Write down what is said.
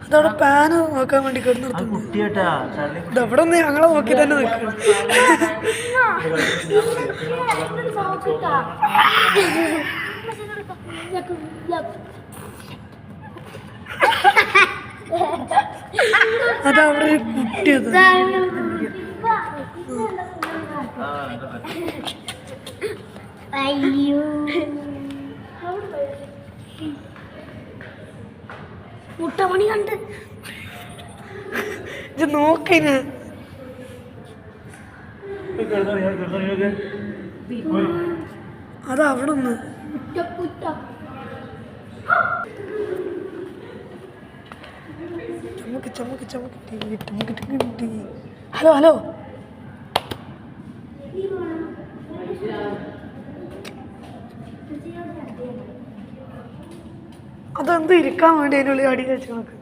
അതവിടെ പാന് നോക്കാൻ വേണ്ടി കിടന്നു. ഇതവിടെ നിന്ന് ഞങ്ങളെ നോക്കി തന്നെ നിൽക്കണം. അതവിടെ ഒരു കുട്ടിയത്. അയ്യോ മുട്ടമണി കണ്ട് ഇത് നോക്കിന്. അത് അവിടെ നിന്ന് ചമക്ക് ചമക്ക് ചമക്ക് ചമക്ക്. ഹലോ ഹലോ, അതെന്ത് ഇരിക്കാൻ വേണ്ടി അതിനുള്ളിൽ അടി കഴിച്ചു നോക്ക്.